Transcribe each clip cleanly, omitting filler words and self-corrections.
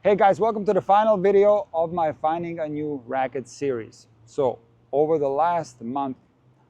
Hey guys, welcome to the final video of my Finding a New Racket series. So over the last month,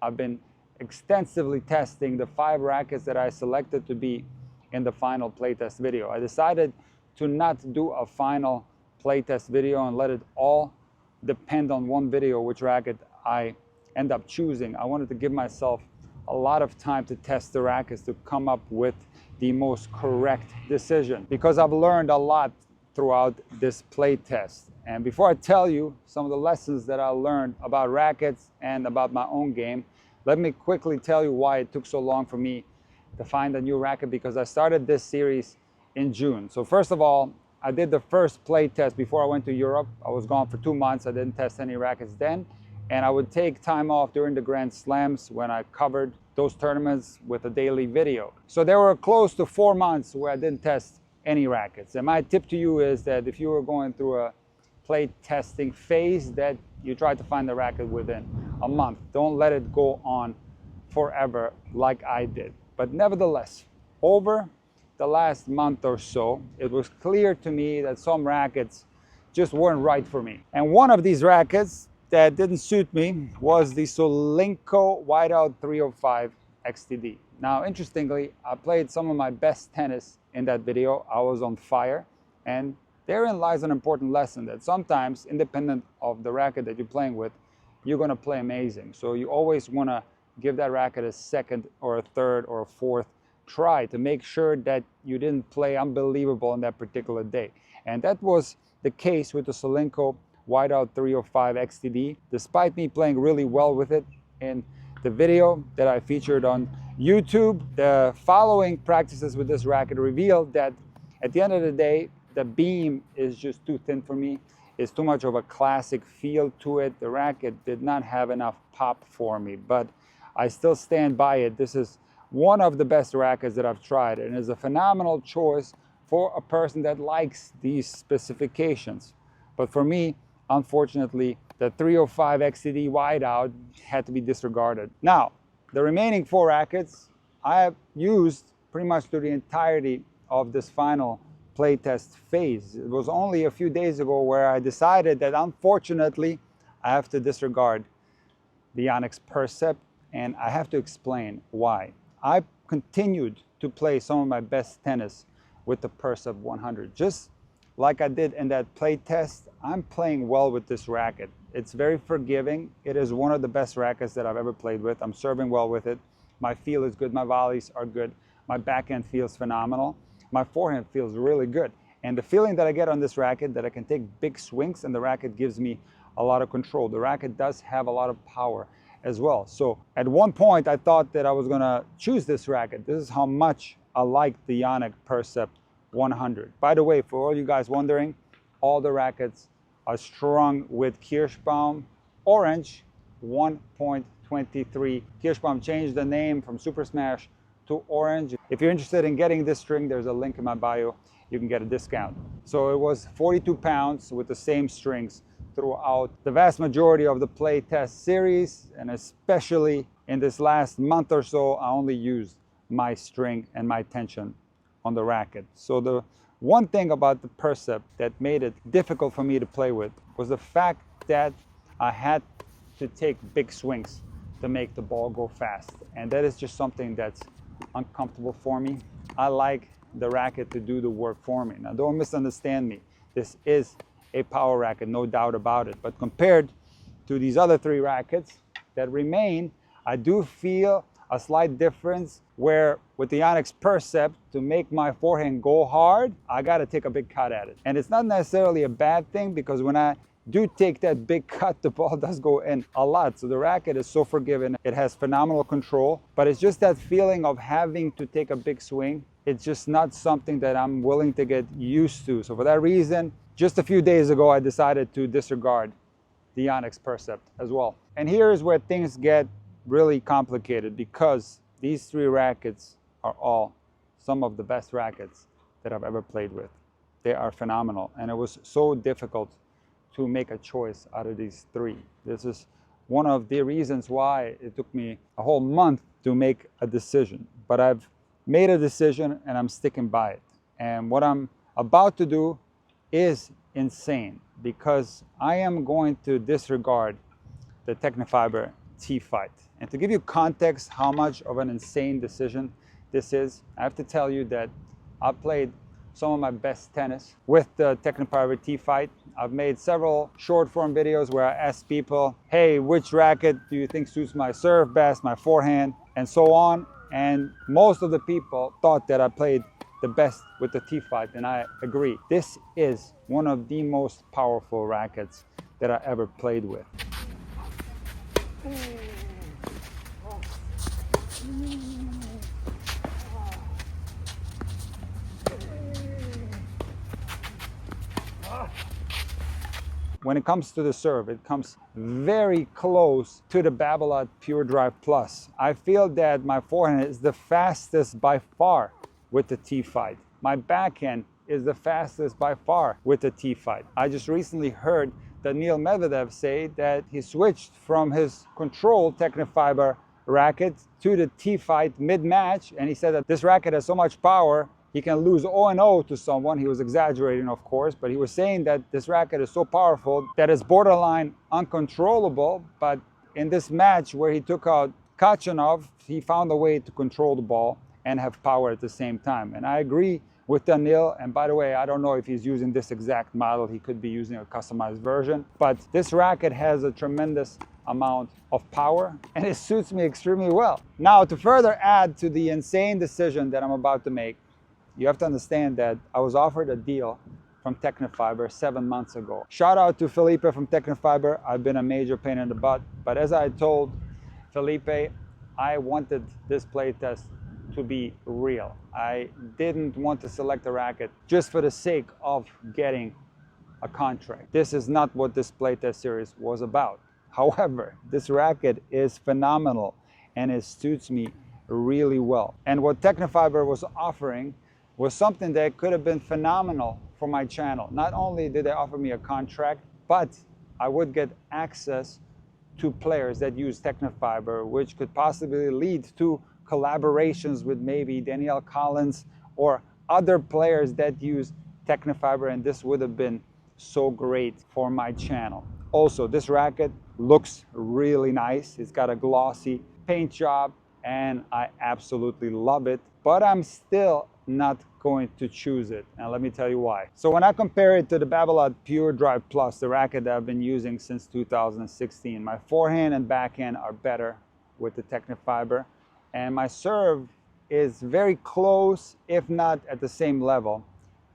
I've been extensively testing the 5 rackets that I selected to be in the final playtest video. I decided to not do a final playtest video and let it all depend on one video which racket I end up choosing. I wanted to give myself a lot of time to test the rackets to come up with the most correct decision, because I've learned a lot throughout this play test. And before I tell you some of the lessons that I learned about rackets and about my own game, let me quickly tell you why it took so long for me to find a new racket, because I started this series in June. So first of all, I did the first play test before I went to Europe. I was gone for 2 months. I didn't test any rackets then. And I would take time off during the Grand Slams when I covered those tournaments with a daily video. So there were close to 4 months where I didn't test any rackets. And my tip to you is that if you are going through a play testing phase, that you try to find the racket within a month. Don't let it go on forever like I did. But nevertheless, over the last month or so, it was clear to me that some rackets just weren't right for me. And one of these rackets that didn't suit me was the Solinco Whiteout 305 XTD. Now, interestingly, I played some of my best tennis in that video. I was on fire, and therein lies an important lesson that sometimes, independent of the racket that you're playing with, you're going to play amazing. So you always want to give that racket a second or a third or a fourth try to make sure that you didn't play unbelievable on that particular day. And that was the case with the Solinco Whiteout 305 XTD. Despite me playing really well with it in the video that I featured on YouTube, the following practices with this racket revealed that at the end of the day, the beam is just too thin for me. It's too much of a classic feel to it. The racket did not have enough pop for me, but I still stand by it. This is one of the best rackets that I've tried, and is a phenomenal choice for a person that likes these specifications. But for me, unfortunately, the 305 XTD Whiteout had to be disregarded. Now, the remaining 4 rackets I have used pretty much through the entirety of this final playtest phase. It was only a few days ago where I decided that unfortunately I have to disregard the Yonex Percept, and I have to explain why. I continued to play some of my best tennis with the Percept 100. Just like I did in that play test, I'm playing well with this racket. It's very forgiving. It is one of the best rackets that I've ever played with. I'm serving well with it. My feel is good. My volleys are good. My backhand feels phenomenal. My forehand feels really good. And the feeling that I get on this racket, that I can take big swings and the racket gives me a lot of control. The racket does have a lot of power as well. So at one point I thought that I was gonna choose this racket. This is how much I like the Yonex Percept 100. By the way, for all you guys wondering, all the rackets are strung with Kirschbaum Orange 1.23. Kirschbaum changed the name from Super Smash to Orange. If you're interested in getting this string, there's a link in my bio. You can get a discount. So it was 42 pounds with the same strings throughout the vast majority of the play test series, and especially in this last month or so, I only used my string and my tension on the racket. So the one thing about the Percept that made it difficult for me to play with was the fact that I had to take big swings to make the ball go fast. And that is just something that's uncomfortable for me. I like the racket to do the work for me. Now, don't misunderstand me. This is a power racket, no doubt about it. But compared to these other 3 rackets that remain, I do feel a slight difference where with the Yonex Percept, to make my forehand go hard, I got to take a big cut at it. And it's not necessarily a bad thing, because when I do take that big cut, the ball does go in a lot. So the racket is so forgiving. It has phenomenal control, but it's just that feeling of having to take a big swing. It's just not something that I'm willing to get used to. So for that reason, just a few days ago, I decided to disregard the Yonex Percept as well. And here's where things get really complicated, because these 3 rackets are all some of the best rackets that I've ever played with. They are phenomenal, and it was so difficult to make a choice out of these 3. This is one of the reasons why it took me a whole month to make a decision. But I've made a decision and I'm sticking by it. And what I'm about to do is insane because I am going to disregard the Technifiber T-Fight. And to give you context how much of an insane decision this is, I have to tell you that I've played some of my best tennis with the Technifiber T-Fight. I've made several short form videos where I ask people, hey, which racket do you think suits my serve best, my forehand, and so on. And most of the people thought that I played the best with the T-Fight, and I agree. This is one of the most powerful rackets that I ever played with. When it comes to the serve, it comes very close to the Babolat Pure Drive Plus. I feel that my forehand is the fastest by far with the T-Fight. My backhand is the fastest by far with the T-Fight. I just recently heard Daniil Medvedev say that he switched from his controlled Technifiber racket to the T-Fight mid-match, and he said that this racket has so much power he can lose 0-0 to someone. He was exaggerating, of course, but he was saying that this racket is so powerful that it's borderline uncontrollable. But in this match where he took out Kachanov, he found a way to control the ball and have power at the same time. And I agree with Daniil. And by the way, I don't know if he's using this exact model. He could be using a customized version. But this racket has a tremendous amount of power and it suits me extremely well. Now, to further add to the insane decision that I'm about to make, you have to understand that I was offered a deal from Technifiber 7 months ago. Shout out to Felipe from Technifiber. I've been a major pain in the butt, but as I told Felipe, I wanted this playtest to be real. I didn't want to select a racket just for the sake of getting a contract. This is not what this playtest series was about. However, this racket is phenomenal and it suits me really well. And what Technifiber was offering was something that could have been phenomenal for my channel. Not only did they offer me a contract, but I would get access to players that use Technifiber, which could possibly lead to collaborations with maybe Danielle Collins or other players that use Technifiber, and this would have been so great for my channel. Also, this racket looks really nice. It's got a glossy paint job and I absolutely love it, but I'm still not going to choose it, and let me tell you why. So when I compare it to the Babolat Pure Drive Plus, the racket that I've been using since 2016, my forehand and backhand are better with the Technifiber, and my serve is very close, if not at the same level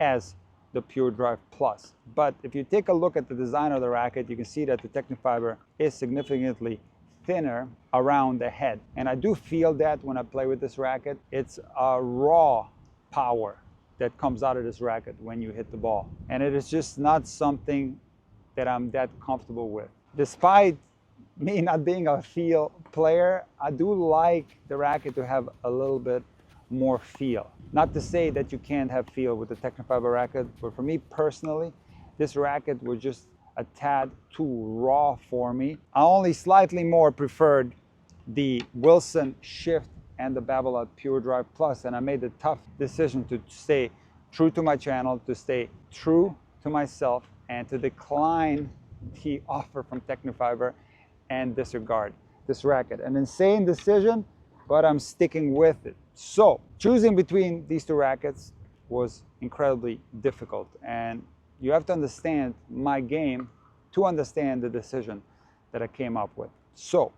as the Pure Drive Plus. But if you take a look at the design of the racket, you can see that the Technifiber is significantly thinner around the head, and I do feel that when I play with this racket. It's a raw power that comes out of this racket when you hit the ball, and it is just not something that I'm that comfortable with. Despite me not being a feel player, I do like the racket to have a little bit more feel. Not to say that you can't have feel with the Technifiber racket, but for me personally, this racket was just a tad too raw for me. I only slightly more preferred the Wilson Shift and the Babolat Pure Drive Plus, and I made the tough decision to stay true to my channel, to stay true to myself, and to decline the offer from Technifiber and disregard this racket. An insane decision, but I'm sticking with it. So choosing between these two rackets was incredibly difficult, and you have to understand my game to understand the decision that I came up with. So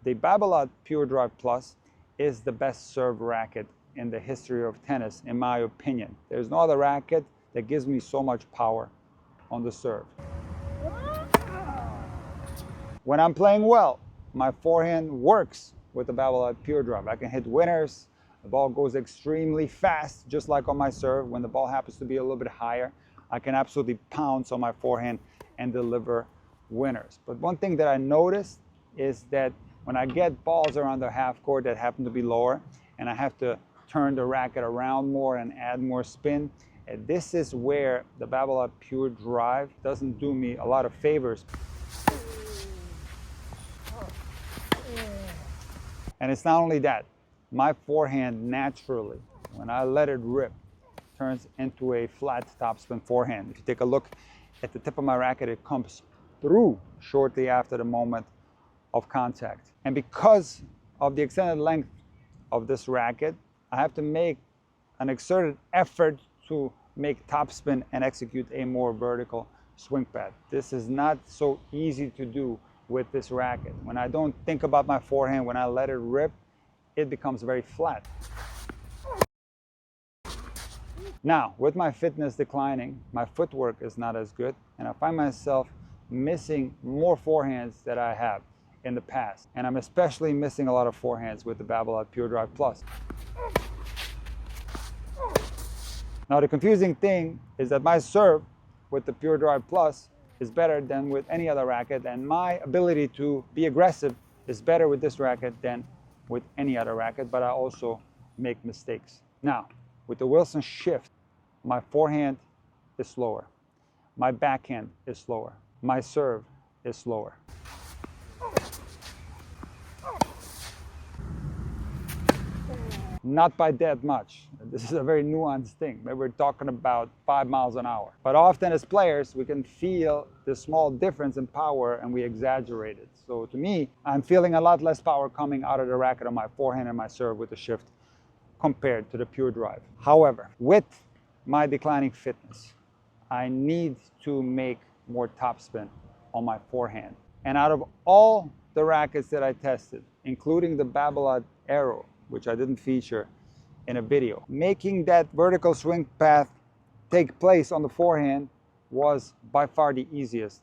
the Babolat Pure Drive Plus is the best serve racket in the history of tennis, in my opinion. There's no other racket that gives me so much power on the serve. When I'm playing well, my forehand works with the Babolat Pure Drive. I can hit winners. The ball goes extremely fast, just like on my serve. When the ball happens to be a little bit higher, I can absolutely pounce on my forehand and deliver winners. But one thing that I noticed is that when I get balls around the half court that happen to be lower, and I have to turn the racket around more and add more spin, and this is where the Babolat Pure Drive doesn't do me a lot of favors. And it's not only that, my forehand naturally, when I let it rip, turns into a flat topspin forehand. If you take a look at the tip of my racket, it comes through shortly after the moment of contact. And because of the extended length of this racket, I have to make an exerted effort to make topspin and execute a more vertical swing path. This is not so easy to do with this racket. When I don't think about my forehand, when I let it rip, it becomes very flat. Now, with my fitness declining, my footwork is not as good, and I find myself missing more forehands that I have in the past. And I'm especially missing a lot of forehands with the Babolat Pure Drive Plus. Now, the confusing thing is that my serve with the Pure Drive Plus is better than with any other racket, and my ability to be aggressive is better with this racket than with any other racket, but I also make mistakes. Now, with the Wilson Shift, my forehand is slower. My backhand is slower. My serve is slower. Not by that much. This is a very nuanced thing. Maybe we're talking about 5 miles an hour. But often as players, we can feel the small difference in power and we exaggerate it. So to me, I'm feeling a lot less power coming out of the racket on my forehand and my serve with the Shift compared to the Pure Drive. However, with my declining fitness, I need to make more topspin on my forehand. And out of all the rackets that I tested, including the Babolat Aero, which I didn't feature in a video, making that vertical swing path take place on the forehand was by far the easiest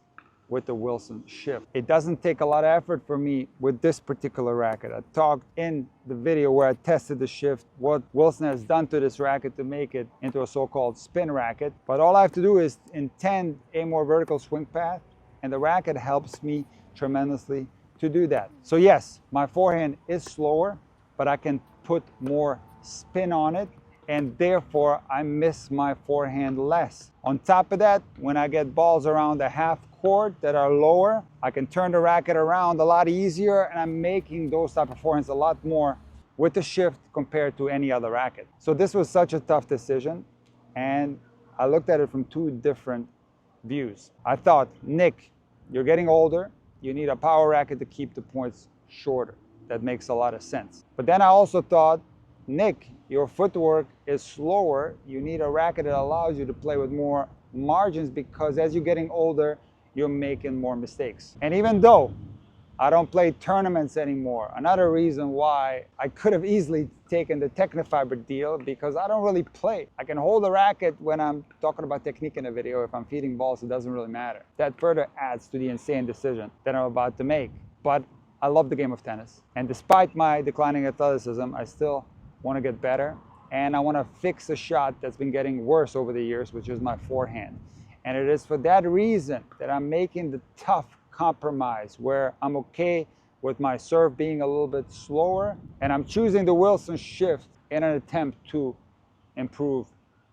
with the Wilson Shift. It doesn't take a lot of effort for me with this particular racket. I talked in the video where I tested the Shift, what Wilson has done to this racket to make it into a so-called spin racket. But all I have to do is intend a more vertical swing path, and the racket helps me tremendously to do that. So yes, my forehand is slower, but I can put more spin on it, and therefore I miss my forehand less. On top of that, when I get balls around the half court that are lower, I can turn the racket around a lot easier, and I'm making those type of forehands a lot more with the Shift compared to any other racket. So this was such a tough decision, and I looked at it from two different views. I thought, Nick, you're getting older, you need a power racket to keep the points shorter. That makes a lot of sense. But then I also thought, Nick, your footwork is slower. You need a racket that allows you to play with more margins, because as you're getting older, you're making more mistakes. And even though I don't play tournaments anymore, another reason why I could have easily taken the Technifiber deal, because I don't really play. I can hold the racket when I'm talking about technique in a video. If I'm feeding balls, it doesn't really matter. That further adds to the insane decision that I'm about to make. But I love the game of tennis. And despite my declining athleticism, I still want to get better. And I want to fix a shot that's been getting worse over the years, which is my forehand. And it is for that reason that I'm making the tough compromise where I'm okay with my serve being a little bit slower. And I'm choosing the Wilson Shift in an attempt to improve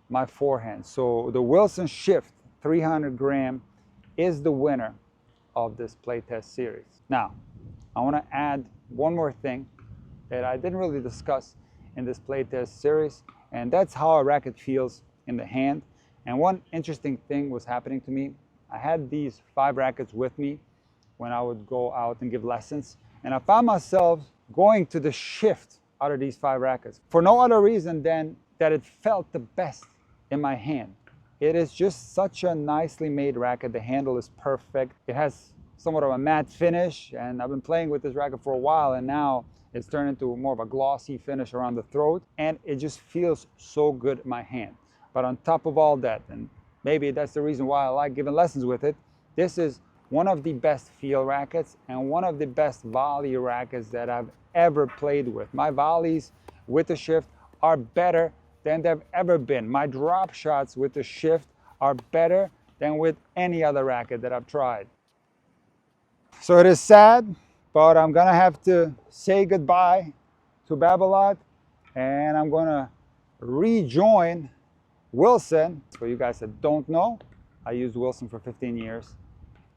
my forehand. So the Wilson Shift 300 gram is the winner of this playtest series. Now, I want to add one more thing that I didn't really discuss in this playtest series, and that's how a racket feels in the hand. And one interesting thing was happening to me. I had these 5 rackets with me when I would go out and give lessons, and I found myself going to the Shift out of these 5 rackets for no other reason than that it felt the best in my hand. It is just such a nicely made racket. The handle is perfect. It has somewhat of a matte finish, and I've been playing with this racket for a while, and now it's turned into more of a glossy finish around the throat, and it just feels so good in my hand. But on top of all that, and maybe that's the reason why I like giving lessons with it, this is one of the best feel rackets and one of the best volley rackets that I've ever played with. My volleys with the Shift are better than they've ever been. My drop shots with the Shift are better than with any other racket that I've tried. So it is sad, but I'm gonna have to say goodbye to Babolat, and I'm gonna rejoin Wilson. For you guys that don't know, I used Wilson for 15 years,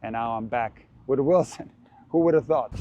and now I'm back with Wilson. Who would have thought?